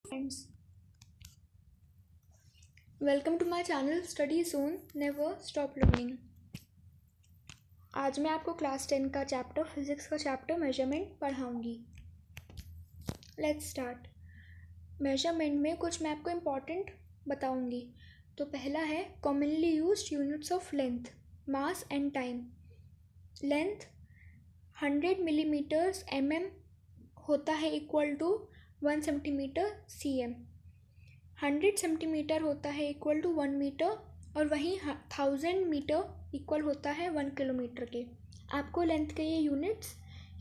Friends, welcome to my channel Study Zone Never Stop Learning। आज मैं आपको class 10 का चैप्टर फिजिक्स का चैप्टर मेजरमेंट पढ़ाऊंगी। Let's start. मेजरमेंट में कुछ मैं आपको इम्पॉर्टेंट बताऊंगी। तो पहला है commonly used units of length, mass and time. Length 100 millimetres mm होता है equal to 1 centimetre cm। 100 centimetre होता है इक्वल टू 1 मीटर, और वहीं 1000 मीटर इक्वल होता है 1 किलोमीटर के। आपको लेंथ के ये यूनिट्स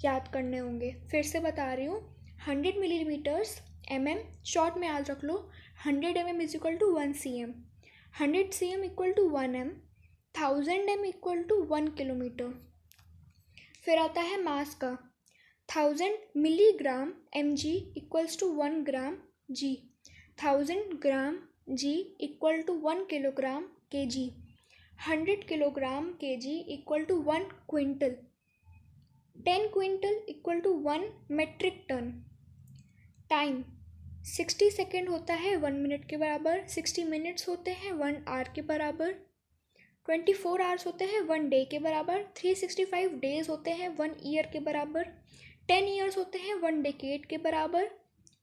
याद करने होंगे। फिर से बता रही हूँ, 100 मिलीमीटर्स mm शॉर्ट में याद रख लो। 100 mm is equal to 1 cm, 100 cm equal to 1 m, 1000 m equal to 1 kilometre. फिर आता है मास का। 1000 milligram mg equals to 1 gram g, 1000 gram g equal to 1 kilogram kg, 100 kilogram kg equal to 1 quintal, 10 quintal equal to 1 metric ton. Time 60 second होता है 1 minute के बराबर, 60 minutes होते हैं 1 आवर के बराबर, 24 आवर्स होते हैं 1 डे के बराबर, 365 डेज होते हैं 1 ईयर के बराबर, 10 ईयर्स होते हैं 1 डेकेड के बराबर,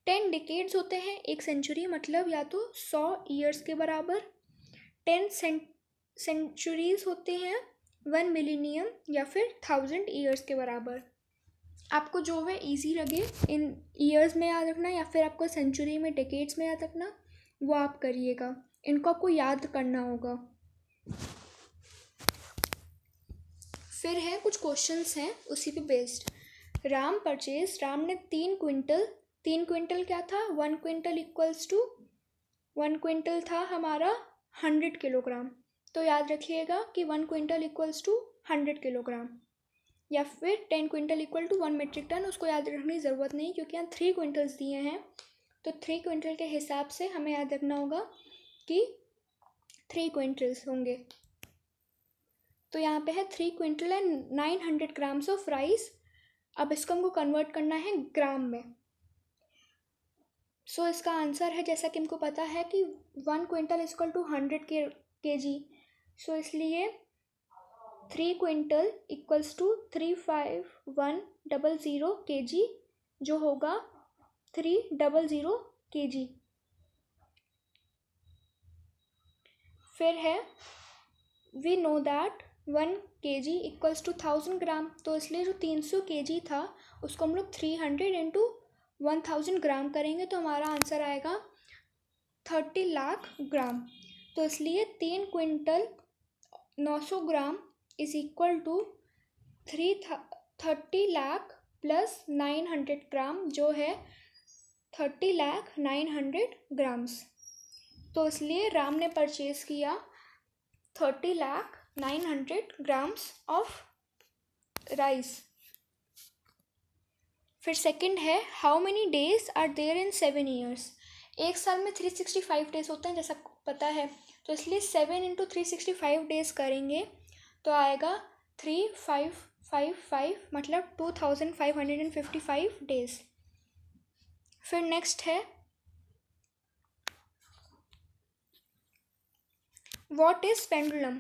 10 डेकेड्स होते हैं 1 सेंचुरी, मतलब या तो 100 ईयर्स के बराबर, 10 सेंचुरीज होते हैं 1 मिलीनियम या फिर 1000 ईयर्स के बराबर। आपको जो है इजी लगे इन ईयर्स में याद रखना या फिर आपको सेंचुरी में, डेकेड्स में याद रखना, वो आप करिएगा। इनको आपको याद करना होगा। फिर है कुछ क्वेश्चंस हैं उसी पे बेस्ड। राम ने 3 क्विंटल क्या था, 1 क्विंटल इक्वल्स टू 1 क्विंटल था हमारा 100 किलोग्राम। तो याद रखिएगा कि 1 क्विंटल इक्वल्स टू 100 किलोग्राम, या फिर 10 quintal equal to 1 metric ton. उसको याद रखने की ज़रूरत नहीं, क्योंकि यहाँ 3 क्विंटल्स दिए हैं, तो 3 क्विंटल के हिसाब से हमें याद रखना होगा कि 3 क्विंटल्स होंगे। तो यहाँ पे है 3 quintal and 900 grams of rice. अब इसको हमको कन्वर्ट करना है ग्राम में। सो इसका आंसर है, जैसा कि हमको पता है कि 1 quintal is equal to 100 kg। So इसलिए 3 क्विंटल इक्वल्स टू 35100 kg, जो होगा 300 kg। फिर है we know that 1 kg equals to 1000 gram. तो इसलिए जो 300 kg था उसको हम लोग 300 इंटू 1000 ग्राम करेंगे, तो हमारा आंसर आएगा 30 लाख ग्राम। तो इसलिए 3 quintal 900 gram is equal to 30 lakh plus 900 gram, जो है 30 लाख 900 ग्राम्स। तो इसलिए राम ने परचेज किया 30 लाख 900 ग्राम्स ऑफ राइस। फिर सेकंड है how many days are there in 7 years. एक साल में 365 डेज होते हैं, जैसा पता है। तो इसलिए 7 इंटू 365 डेज करेंगे तो आएगा 3555, मतलब 2555 डेज। फिर नेक्स्ट है व्हाट इज पेंडुलम।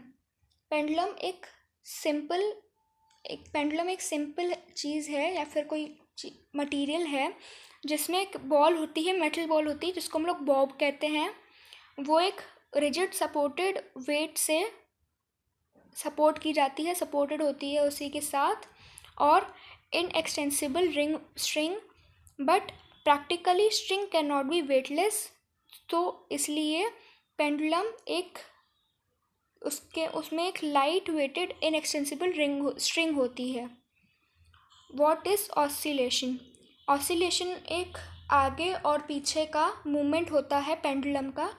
पेंडुलम एक सिंपल चीज़ है या फिर कोई मटेरियल है जिसमें एक बॉल होती है, मेटल बॉल होती है, जिसको हम लोग बॉब कहते हैं। वो एक रिजिड सपोर्टेड वेट से सपोर्ट की जाती है, सपोर्टेड होती है उसी के साथ, और inextensible string, but practically string can not be weightless. तो इसलिए पेंडुलम उसमें एक लाइट वेटेड इनएक्सटेंसिबल स्ट्रिंग होती है। What is oscillation. ऑसिलेशन एक आगे और पीछे का मूवमेंट होता है पेंडुलम का,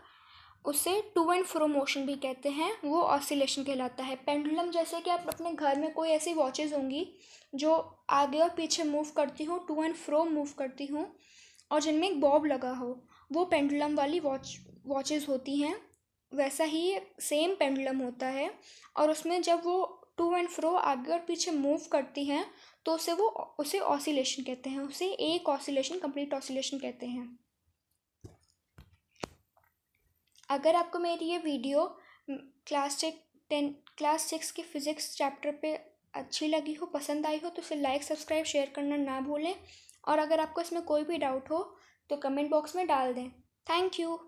उसे टू एंड फ्रो मोशन भी कहते हैं, वो ऑसिलेशन कहलाता है। पेंडुलम जैसे कि आप अपने घर में कोई ऐसी वॉचेस होंगी जो आगे और पीछे मूव करती हूँ, टू एंड फ्रो मूव करती हूँ, और जिनमें एक बॉब लगा हो, वो पेंडुलम वाली वॉचेस होती हैं। वैसा ही सेम पेंडुलम होता है, और उसमें जब वो टू एंड फ्रो आगे और पीछे मूव करती हैं तो उसे ऑसिलेशन कहते हैं, उसे एक ऑसिलेशन, कंप्लीट ऑसिलेशन कहते हैं। अगर आपको मेरी ये वीडियो क्लास 6 की फ़िज़िक्स चैप्टर पे अच्छी लगी हो, पसंद आई हो, तो इसे लाइक सब्सक्राइब शेयर करना ना भूलें। और अगर आपको इसमें कोई भी डाउट हो तो कमेंट बॉक्स में डाल दें। Thank you.